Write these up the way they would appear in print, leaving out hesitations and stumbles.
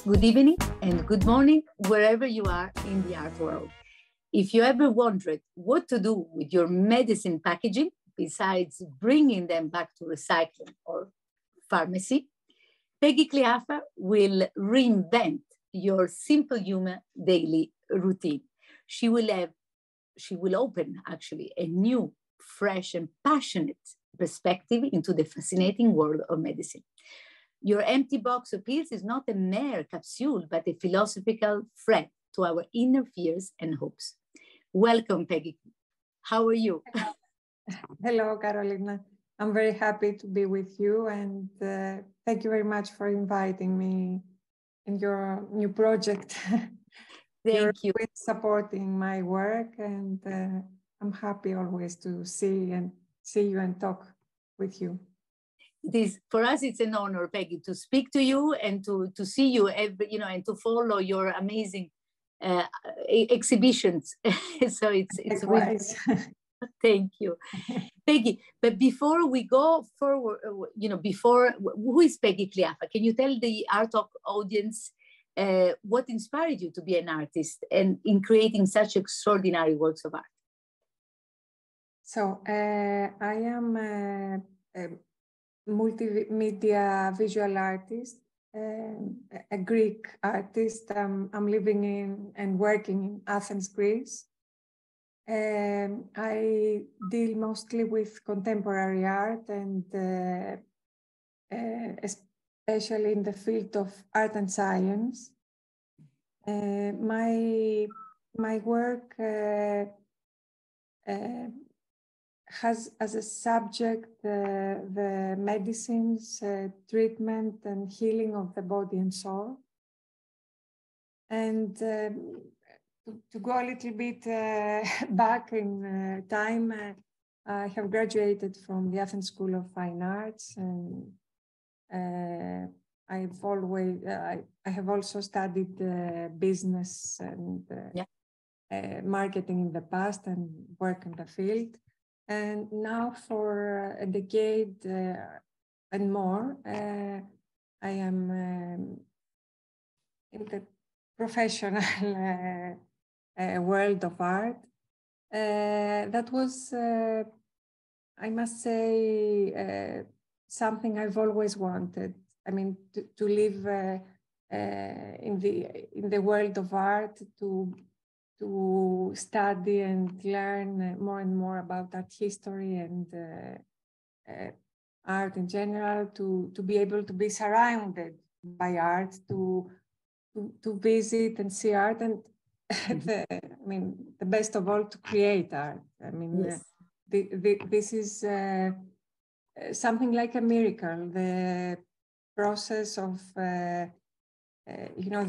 Good evening and good morning, wherever you are in the art world. If you ever wondered what to do with your medicine packaging, besides bringing them back to recycling or pharmacy, Peggy Kliafa will reinvent your simple human daily routine. She will open actually a new, fresh and passionate perspective into the fascinating world of medicine. Your empty box of pills is not a mere capsule, but a philosophical thread to our inner fears and hopes. Welcome, Peggy. How are you? Hello, Carolina. I'm very happy to be with you, and thank you very much for inviting me in your new project. Thank you. Always supporting my work, and I'm happy always to see you and talk with you. For us, it's an honor, Peggy, to speak to you and to see you and to follow your amazing exhibitions. So it's really, thank you, Peggy. But before we go forward, who is Peggy Kliafa? Can you tell the Art Talk audience what inspired you to be an artist and in creating such extraordinary works of art? So I am a multimedia visual artist, a Greek artist. I'm living in and working in Athens, Greece. I deal mostly with contemporary art and especially in the field of art and science. My work has as a subject the medicines, treatment and healing of the body and soul. And to go a little bit back in time, I have graduated from the Athens School of Fine Arts, and I have also studied business and marketing in the past and work in the field. And now for a decade and more, I am in the professional world of art. That was, I must say, something I've always wanted. I mean, to live in the world of art, to study and learn more and more about art history and art in general, to be able to be surrounded by art, to visit and see art, and the best of all, to create art. I mean, yes. This is something like a miracle. The process of the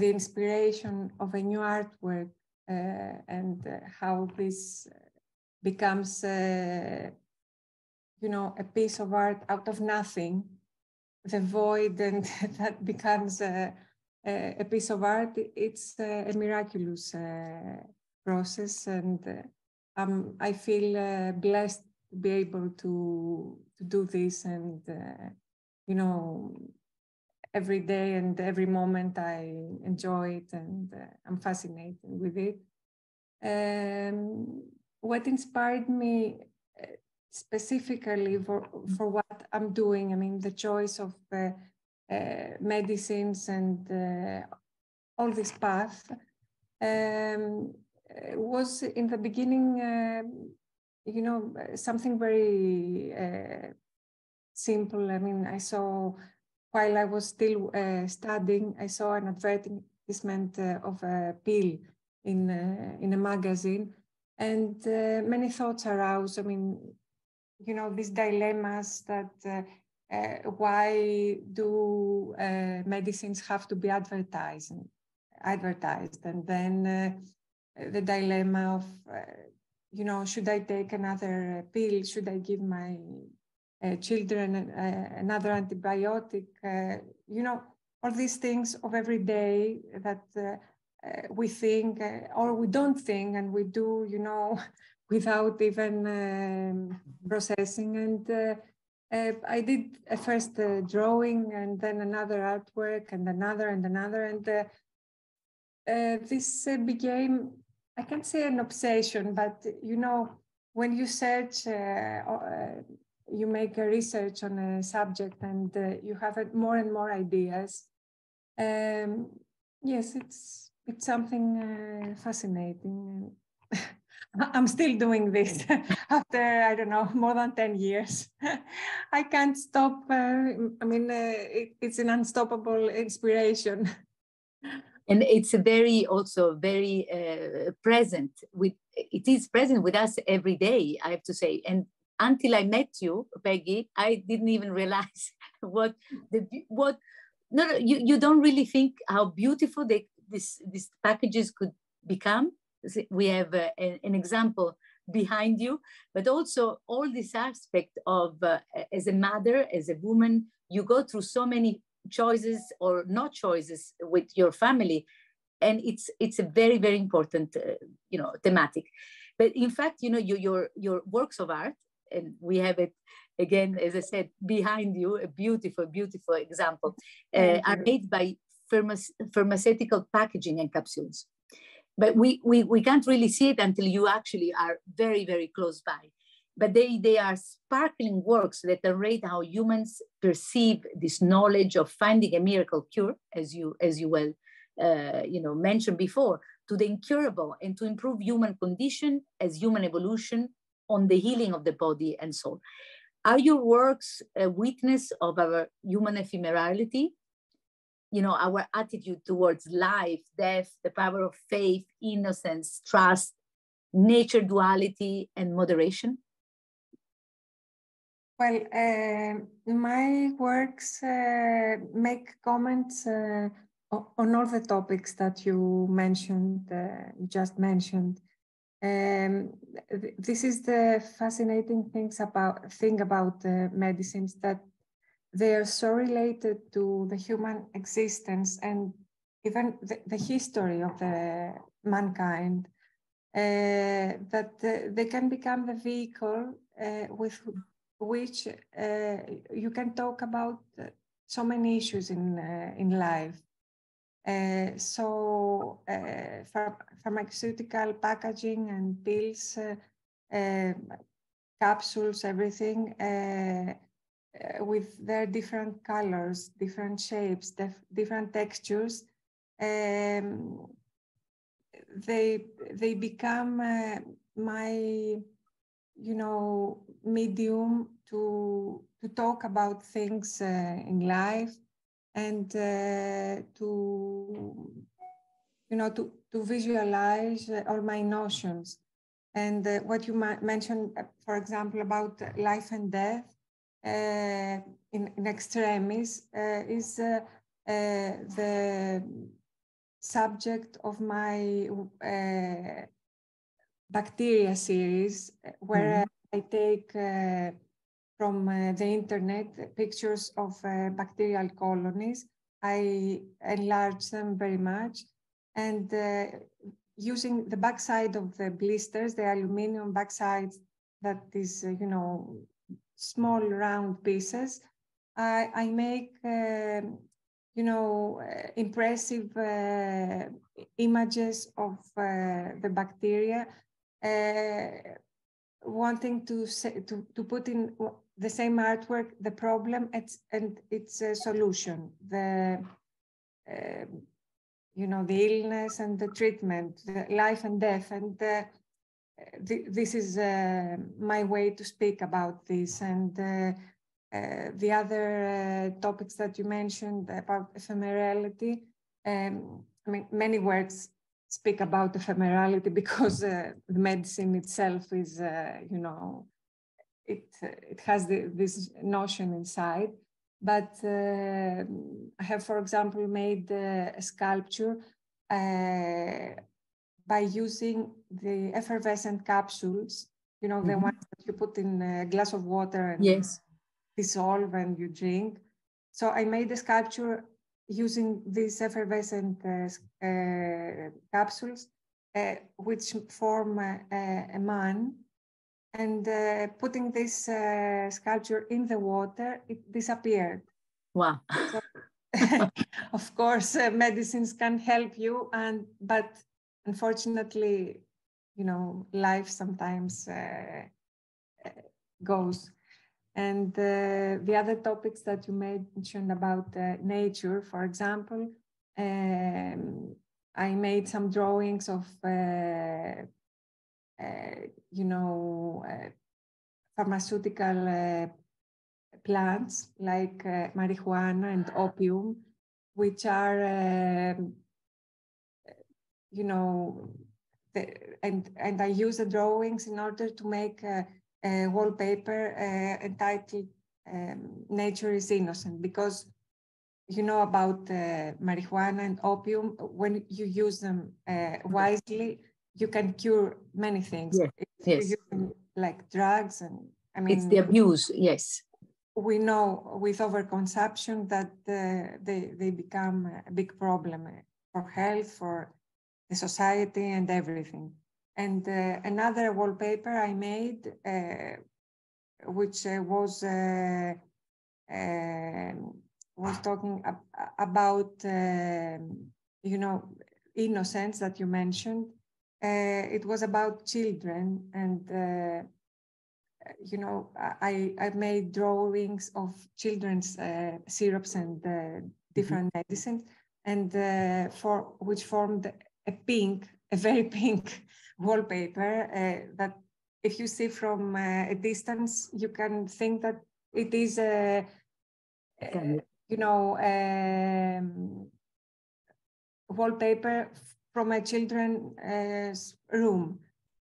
inspiration of a new artwork. And how this becomes, a piece of art out of nothing, the void, and that becomes a piece of art. It's a miraculous process, and I feel blessed to be able to do this, and every day and every moment I enjoy it, and I'm fascinated with it. What inspired me specifically for what I'm doing, I mean, the choice of medicines and all this path was in the beginning, something very simple. I mean, I saw, while I was still studying, I saw an advertisement of a pill in a magazine, and many thoughts arose. I mean, these dilemmas that why do medicines have to be advertised, and then the dilemma of, should I take another pill? Should I give my children another antibiotic? All these things of every day that we think or we don't think, and we do, without even processing. And I did a first drawing and then another artwork and another and another. And this became, I can't say an obsession, but when you search, you make a research on a subject and you have more and more ideas. Yes, it's something fascinating. I'm still doing this after, I don't know, more than 10 years. I can't stop. It's an unstoppable inspiration. And it's also very present it is present with us every day, I have to say. And until I met you, Peggy, I didn't even realize you don't really think how beautiful these packages could become. We have an example behind you, but also all this aspect of as a mother, as a woman, you go through so many choices or not choices with your family, and it's a very, very important thematic. But in fact, your works of art, and we have it again, as I said, behind you, a beautiful example, are made by pharmaceutical packaging and capsules. But we can't really see it until you actually are very, very close by. But they are sparkling works that narrate how humans perceive this knowledge of finding a miracle cure, as you well mentioned before, to the incurable, and to improve human condition as human evolution on the healing of the body and soul. Are your works a witness of our human ephemerality? Our attitude towards life, death, the power of faith, innocence, trust, nature duality, and moderation? Well, my works make comments on all the topics that you mentioned, you just mentioned. This is the fascinating thing about medicines, that they are so related to the human existence and even the history of the mankind, that they can become the vehicle with which you can talk about so many issues in life. Pharmaceutical packaging and pills, capsules, everything, with their different colors, different shapes, different textures, they become my medium to talk about things in life, and to visualize all my notions. And what you mentioned, for example, about life and death in extremis is the subject of my bacteria series, where I take from the internet pictures of bacterial colonies. I enlarge them very much, and using the backside of the blisters, the aluminum backside that is, small round pieces, I make, impressive images of the bacteria, wanting to put in the same artwork the problem and its solution, the illness and the treatment, the life and death. And this is my way to speak about this. And the other topics that you mentioned about ephemerality, many works speak about ephemerality because the medicine itself is, it has this notion inside. But I have, for example, made a sculpture by using the effervescent capsules, the ones that you put in a glass of water and dissolve and you drink. So I made a sculpture using these effervescent capsules, which form a man And putting this sculpture in the water, it disappeared. Wow. So, of course, medicines can help you, but unfortunately, you know, life sometimes goes. And the other topics that you mentioned about nature, for example, I made some drawings of, you know, pharmaceutical plants like marijuana and opium, which are, you know, and I use the drawings in order to make a wallpaper entitled Nature is Innocent, because you know about marijuana and opium, when you use them wisely, you can cure many things. Yes. If Yes. you use them like drugs, and I mean, it's the abuse. Yes. We know with overconsumption that they become a big problem for health, for the society, and everything. And another wallpaper I made, which was talking about, you know, innocence that you mentioned. It was about children, and you know, I made drawings of children's syrups and different medicines, and for which formed a very pink wallpaper that if you see from a distance, you can think that it is a, you know, wallpaper from a children's room.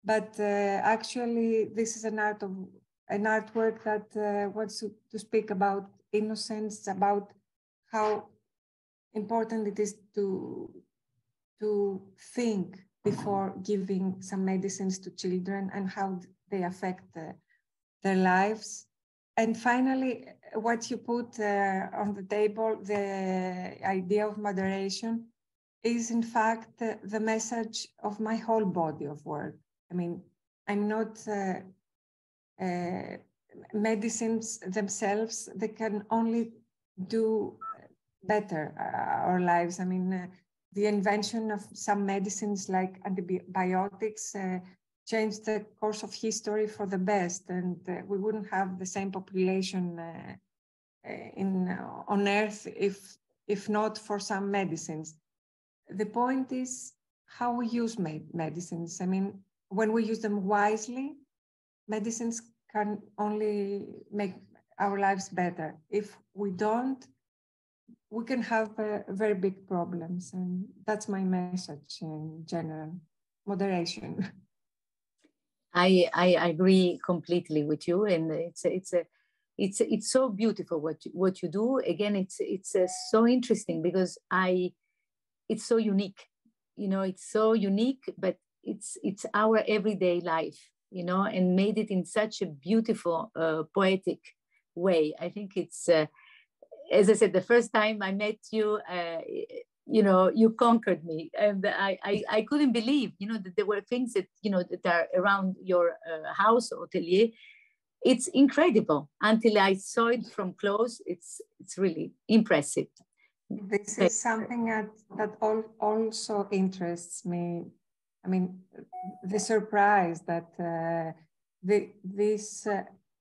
But actually, this is an artwork that wants to speak about innocence, about how important it is to think before giving some medicines to children and how they affect their lives. And finally, what you put on the table, the idea of moderation, is in fact the message of my whole body of work. I mean, I'm not, medicines themselves, they can only do better our lives. I mean, the invention of some medicines like antibiotics changed the course of history for the best, and we wouldn't have the same population on Earth if not for some medicines. The point is how we use medicines. I mean, when we use them wisely, medicines can only make our lives better. If we don't, we can have very big problems. And that's my message in general, moderation. I agree completely with you, and it's so beautiful what you do. Again, it's so interesting because it's so unique, you know, it's so unique, but it's our everyday life, you know, and made it in such a beautiful, poetic way. I think it's, as I said, the first time I met you, you know, you conquered me, and I couldn't believe, you know, that there were things that, you know, that are around your house or atelier. It's incredible. Until I saw it from close, it's really impressive. This is something that also interests me. I mean, the surprise that these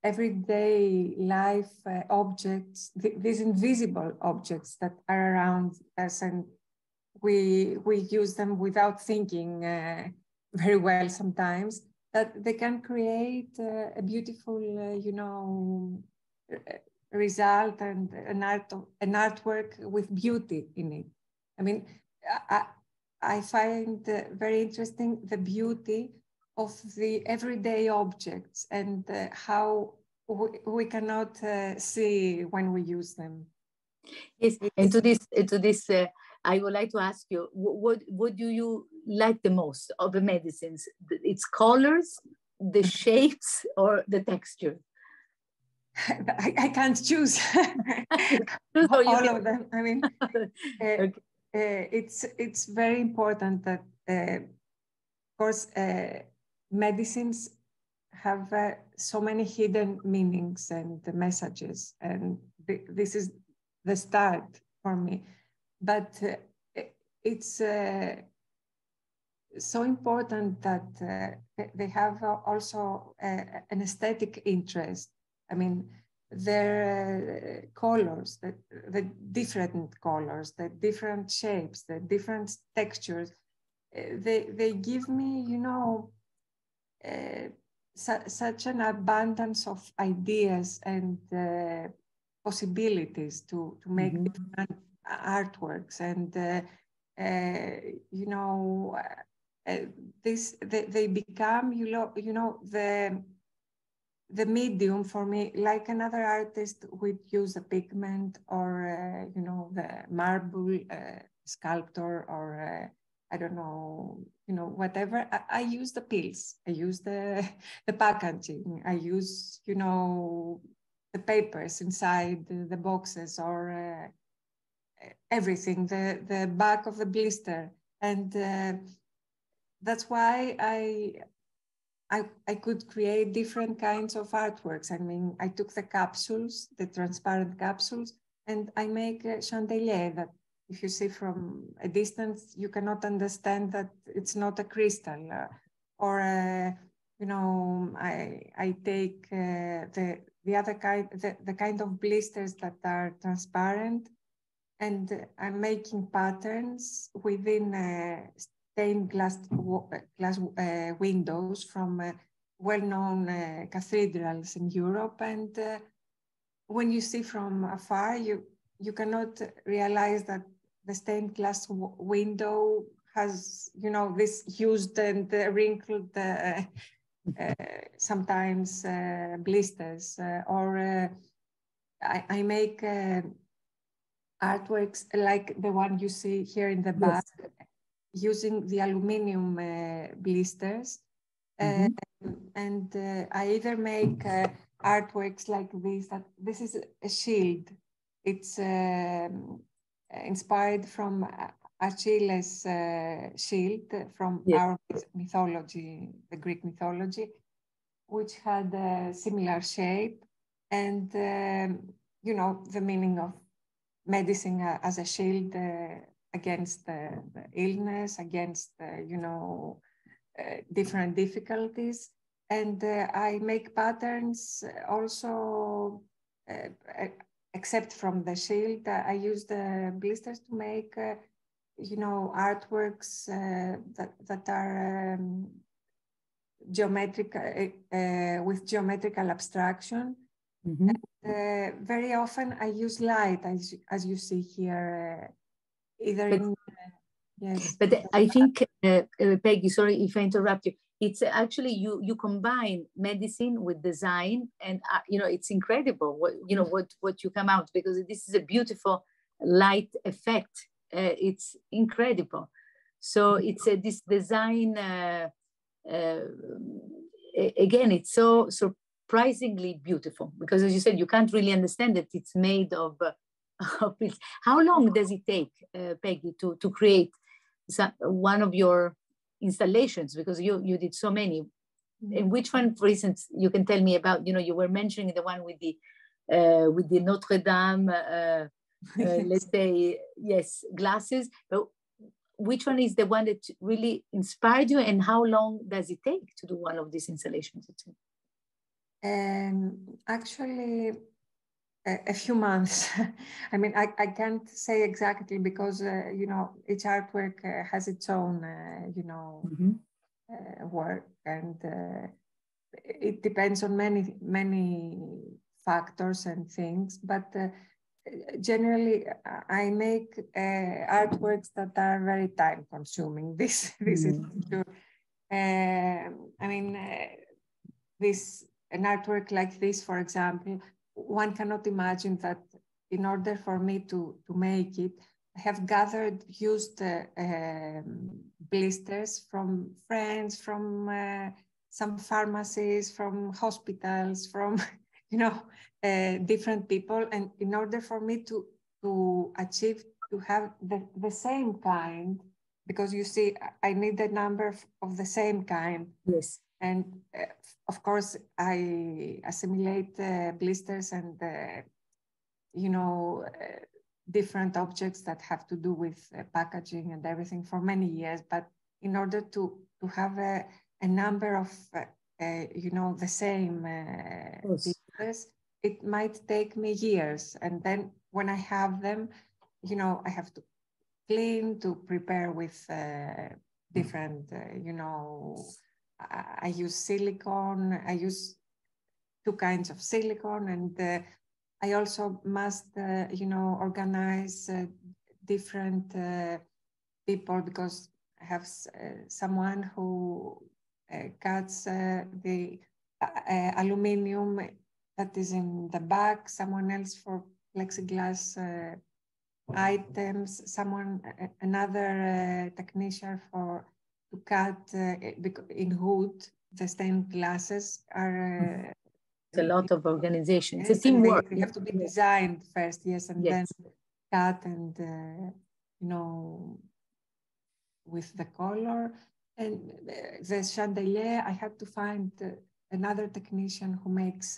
everyday life objects, these invisible objects that are around us, and we use them without thinking very well sometimes, that they can create a beautiful, you know, result and an artwork with beauty in it. I mean, I find very interesting the beauty of the everyday objects and how we cannot see when we use them. Yes, and to this, I would like to ask you, what do you like the most of the medicines? Its colors, the shapes, or the texture? I can't choose all of them. I mean, okay. It's very important that, of course, medicines have so many hidden meanings and messages, and this is the start for me. But it's so important that they have also an aesthetic interest. I mean, their colors, the different colors, the different shapes, the different textures, they give me, you know, such an abundance of ideas and possibilities to make different artworks. And you know, they become, you know, the medium for me, like another artist would use a pigment or you know, the marble sculptor, or I don't know, you know, whatever. I use the pills, I use the packaging, I use, you know, the papers inside the boxes, or everything, the back of the blister. And that's why I could create different kinds of artworks. I mean, I took the capsules, the transparent capsules, and I make a chandelier that if you see from a distance, you cannot understand that it's not a crystal. You know, I take the other kind, the kind of blisters that are transparent, and I'm making patterns within stained glass windows from well-known cathedrals in Europe. And when you see from afar, you cannot realize that the stained glass window has, you know, this used and wrinkled sometimes blisters. I make artworks like the one you see here in the back, yes, using the aluminum blisters. And I either make artworks like this, that this is a shield. It's inspired from Achilles' shield from, yes, our mythology, the Greek mythology, which had a similar shape. And, you know, the meaning of medicine as a shield against the illness, against, you know, different difficulties. And I make patterns also, except from the shield. I use the blisters to make, you know, artworks that are geometric, with geometrical abstraction. And, very often I use light, as you see here, either in, yes. But I think, Peggy, sorry if I interrupt you, it's actually you combine medicine with design, and you know, it's incredible what you know what you come out, because this is a beautiful light effect. It's incredible. So it's this design. Again, it's so surprisingly beautiful, because as you said, you can't really understand that it's made of pills. How long does it take, Peggy, to create one of your installations, because you did so many? And which one, for instance, you can tell me about? You know, you were mentioning the one with the Notre Dame, let's say, yes, glasses. But which one is the one that really inspired you, and how long does it take to do one of these installations? Actually, a few months. I mean, I can't say exactly, because, you know, each artwork has its own, you know, work, and it depends on many factors and things. But generally, I make artworks that are very time consuming. This is true. I mean, an artwork like this, for example, one cannot imagine that in order for me to make it, I have gathered used blisters from friends, from some pharmacies, from hospitals, from, you know, different people. And in order for me to achieve, to have the same kind, because you see, I need a number of the same kind. Yes. And of course, I assimilate blisters and, different objects that have to do with packaging and everything for many years. But in order to have a number of, the same blisters, it might take me years. And then when I have them, I have to clean, to prepare with different, I use silicone, I use 2 kinds of silicone, and I also must, organize different people, because I have someone who cuts the aluminum that is in the back, someone else for plexiglass items, another technician to cut in wood. The stained glasses are it's a lot of organization. Yes, it's a teamwork. They have to be designed first, yes, and yes. then cut and with the color. And the chandelier, I had to find another technician who makes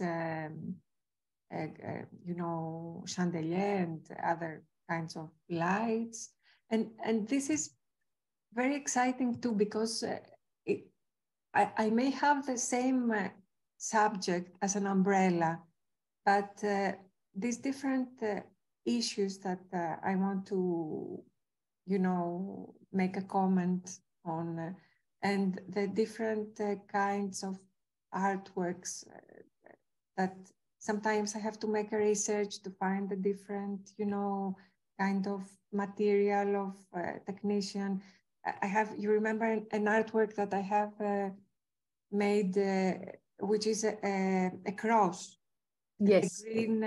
chandelier and other kinds of lights. And this is very exciting too, because I may have the same subject as an umbrella, but these different issues that I want to, make a comment on, and the different kinds of artworks that sometimes I have to make a research to find the different, kind of material of technician. You remember an artwork that I have made, which is a cross. Yes. A green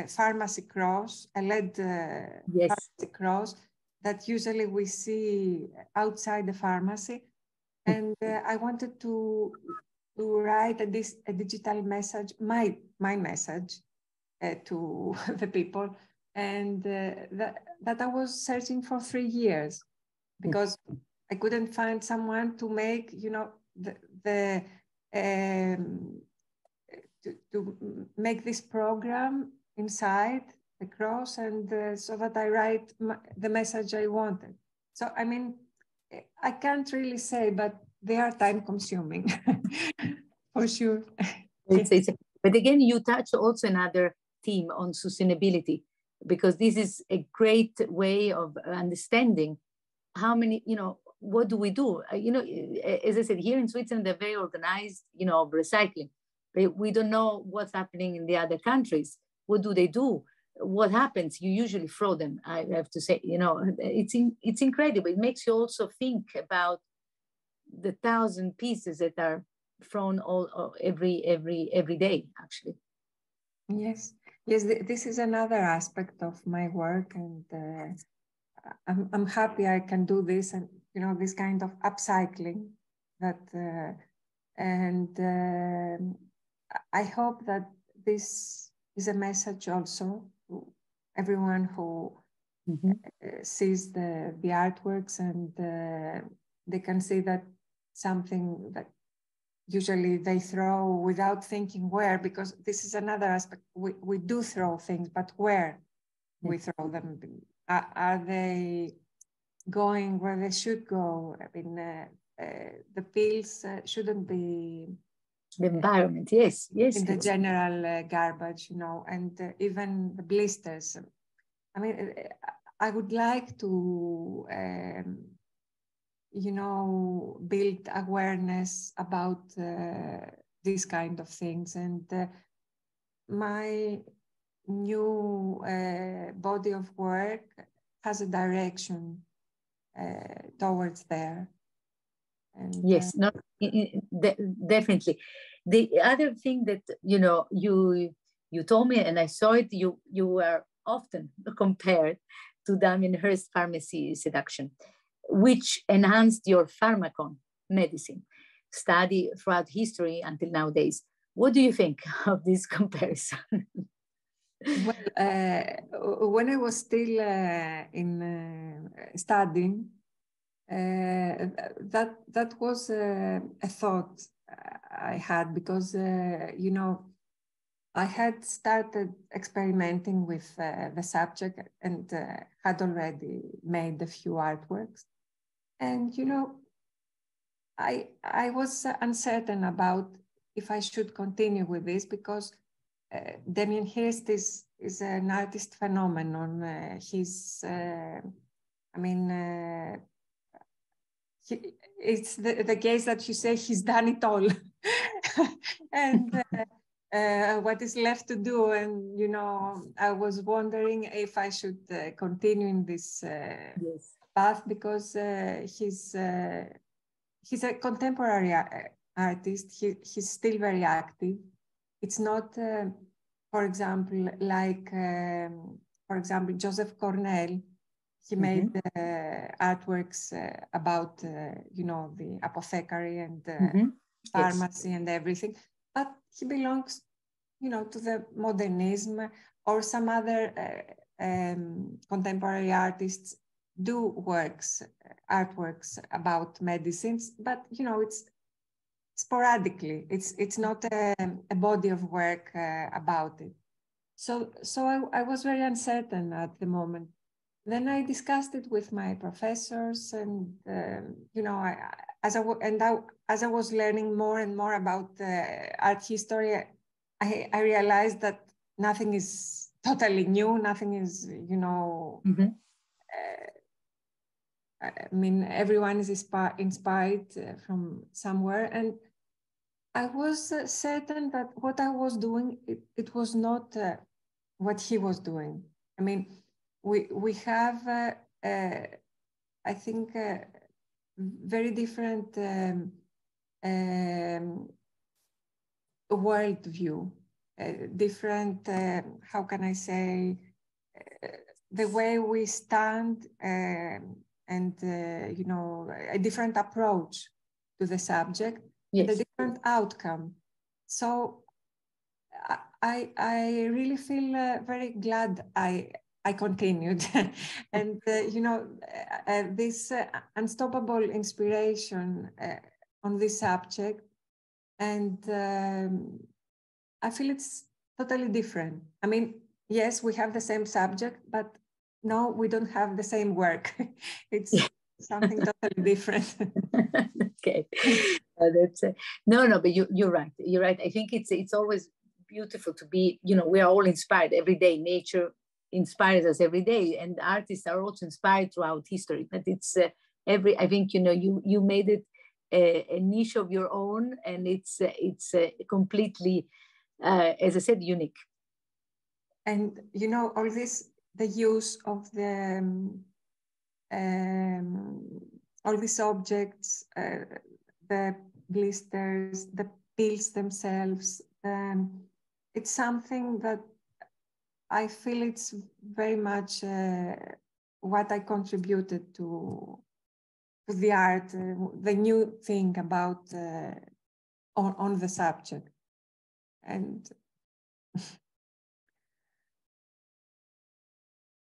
pharmacy cross, a LED pharmacy cross that usually we see outside the pharmacy. And I wanted to write a digital message, my message to the people. And that I was searching for 3 years, because I couldn't find someone to make, to make this program inside the cross, and so that I write the message I wanted. So, I mean, I can't really say, but they are time consuming for sure. But again, you touch also another theme on sustainability, because this is a great way of understanding how many, what do we do? As I said, here in Switzerland, they're very organized, of recycling. But we don't know what's happening in the other countries. What do they do? What happens? You usually throw them, I have to say. It's incredible. It makes you also think about the 1,000 pieces that are thrown every day, actually. Yes. This is another aspect of my work, and I'm happy I can do this, and this kind of upcycling. I hope that this is a message also to everyone who sees the artworks, and they can see that something that usually they throw without thinking where, because this is another aspect. We do throw things, but where we throw them? Are they going where they should go? I mean, the pills shouldn't be the environment, yes. In the general garbage, and even the blisters. I mean, I would like to, build awareness about these kind of things. And my new body of work has a direction towards there. And, yes, definitely. The other thing that you told me, and I saw it, you were often compared to Damien Hirst's pharmacy seduction, which enhanced your pharmacon medicine study throughout history until nowadays. What do you think of this comparison? Well, when I was still in studying, that was a thought I had, because, I had started experimenting with the subject and had already made a few artworks. And, I was uncertain about if I should continue with this, because Damien Hirst is an artist phenomenon. It's the case that you say he's done it all. And what is left to do? And, I was wondering if I should continue in this Yes. path, because he's a contemporary artist. He's still very active. It's not, for example, like, for example, Joseph Cornell. He made artworks about, the apothecary and pharmacy, yes, and everything. But he belongs, to the modernism, or some other contemporary artists do artworks about medicines, but, it's sporadically. It's not a body of work about it. So I was very uncertain at the moment. Then I discussed it with my professors, and as I was learning more and more about art history, I realized that nothing is totally new. Nothing is, everyone is inspired from somewhere, and I was certain that what I was doing, it was not what he was doing. We have, I think, very different worldview, different, how can I say, the way we stand, and, a different approach to the subject, yes, and a different outcome. So I really feel very glad I continued. And, this unstoppable inspiration on this subject. And I feel it's totally different. Yes, we have the same subject, but no, we don't have the same work. It's something totally different. Okay. That's no, but you're right. You're right. I think it's always beautiful to be, we are all inspired every day. Nature inspires us every day, and artists are also inspired throughout history. But it's I think, you made it a niche of your own, and it's completely, as I said, unique. And all this, the use of the all these objects, the blisters, the pills themselves, it's something that I feel it's very much what I contributed to the art, the new thing about on the subject. And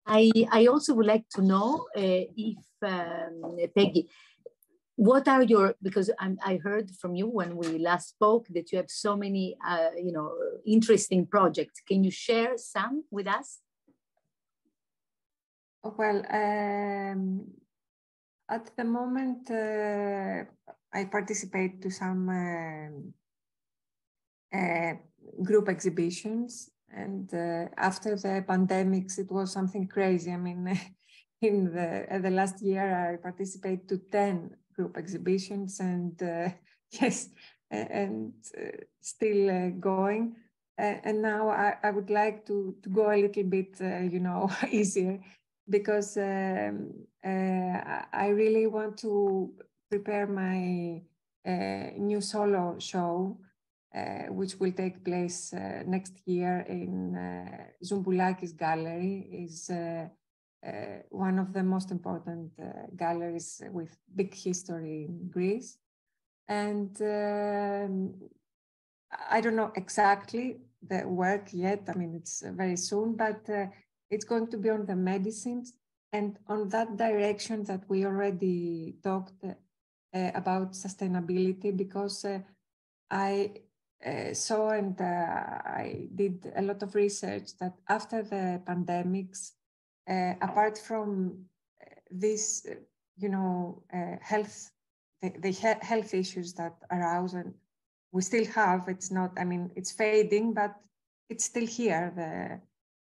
I also would like to know if, Peggy, what are because I heard from you when we last spoke that you have so many, interesting projects. Can you share some with us? Well, at the moment, I participate to some group exhibitions. And after the pandemics, it was something crazy. In the last year, I participated to 10 group exhibitions, and yes, and still going. And now I would like to go a little bit, easier, because I really want to prepare my new solo show, which will take place next year in Zumboulakis Gallery. Is one of the most important galleries with big history in Greece. And I don't know exactly the work yet. It's very soon, but it's going to be on the medicines and on that direction that we already talked about sustainability, because I saw and I did a lot of research that after the pandemics, apart from this, health, the health issues that arouse and we still have, it's not, I mean, it's fading, but it's still here,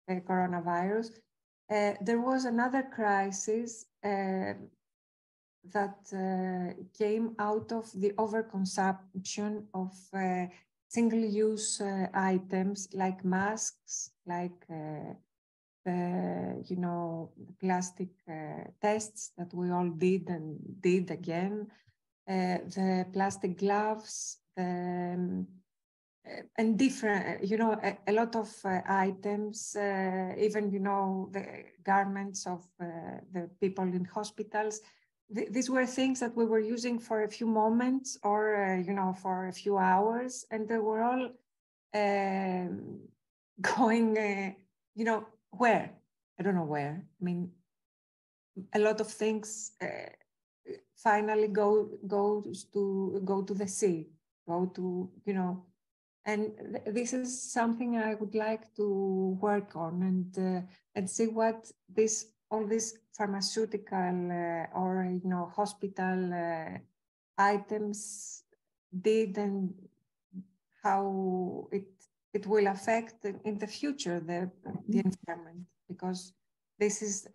the coronavirus. There was another crisis that came out of the overconsumption of single-use items like masks, like the plastic tests that we all did and did again, the plastic gloves, and different, a lot of items, even, the garments of the people in hospitals. These were things that we were using for a few moments or, for a few hours, and they were all going, where? I don't know where. I mean, a lot of things finally go to the sea, go to, and this is something I would like to work on and see what all these pharmaceutical or hospital items did and how it will affect in the future the environment, because this is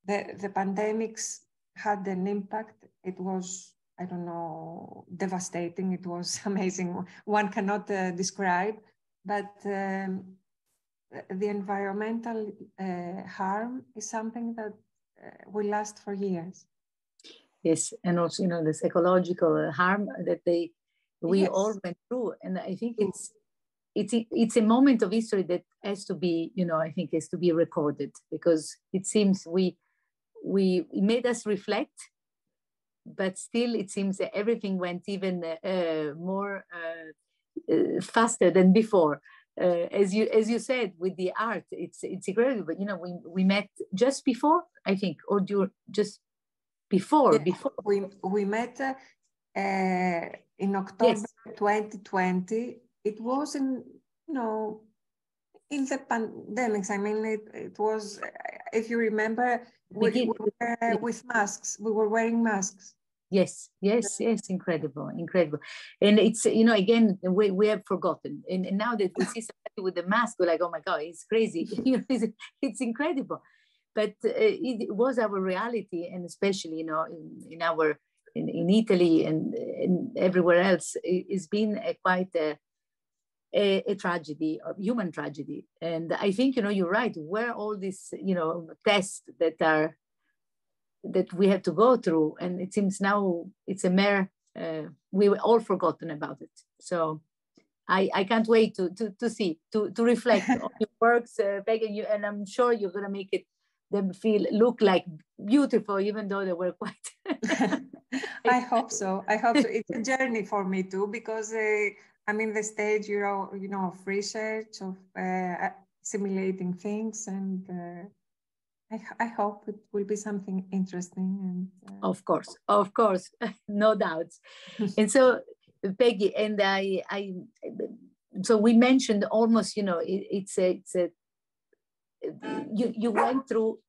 the pandemics had an impact. It was, I don't know, devastating. It was amazing. One cannot describe, but the environmental harm is something that will last for years. Yes, and also, the psychological harm that we Yes. all went through. And I think it's a moment of history that has to be, I think has to be recorded, because it seems it made us reflect, but still it seems that everything went even more faster than before. As you said, with the art, it's incredible. But we met just before, I think, or just before. Yeah, before we met in October 2020. It was in the pandemics. I mean, it was, if you remember, we were with masks. We were wearing masks. Yes, incredible. And it's, again, we have forgotten. And now that we see somebody with a mask, we're like, oh my God, it's crazy. It's incredible. But it was our reality, and especially, in Italy and everywhere else, it's been quite a tragedy, a human tragedy. And I think, you're right, where all these, tests that we have to go through, and it seems now it's a mere we were all forgotten about it. So I can't wait to see, to reflect on your works, Peggy, and I'm sure you're gonna make them look like beautiful, even though they were quite I hope so. It's a journey for me too, because I'm in the stage, of research, of simulating things, and I hope it will be something interesting. And of course, no doubts. And so, Peggy, and so we mentioned almost, it's a you went through.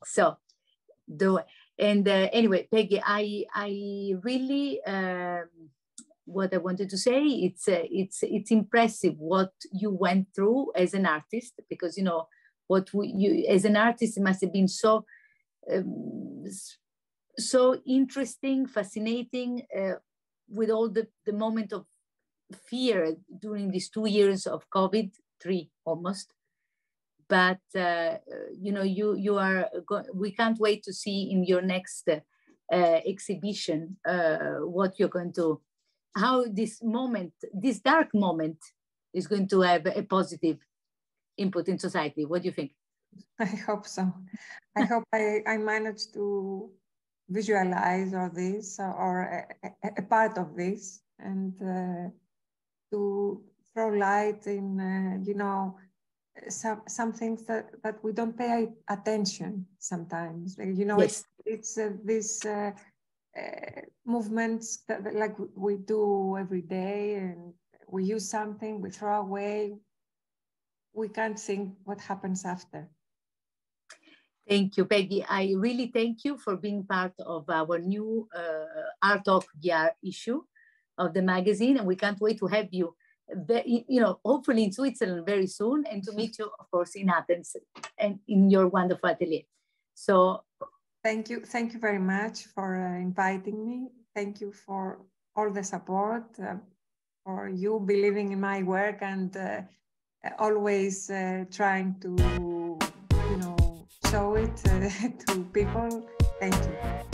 So, anyway, Peggy, I really what I wanted to say, it's impressive what you went through as an artist, because you as an artist, it must have been so so interesting, fascinating, with all the moment of fear during these 2 years of COVID, 3 almost. But you are we can't wait to see in your next exhibition what you're going to, how this dark moment is going to have a positive input in society. What do you think? I hope so. I hope I managed to visualize all this or a part of this, and to throw light in, you know, some things that we don't pay attention sometimes. You know, Yes. it's these movements that like we do every day, and we use something, we throw away. We can't think what happens after. Thank you, Peggy. I really thank you for being part of our new Art Talk VR issue of the magazine, and we can't wait to have you, you know, hopefully in Switzerland very soon, and to meet you, of course, in Athens and in your wonderful atelier. So, thank you very much for inviting me. Thank you for all the support, for you believing in my work, and always trying to, you know, show it to people. Thank you.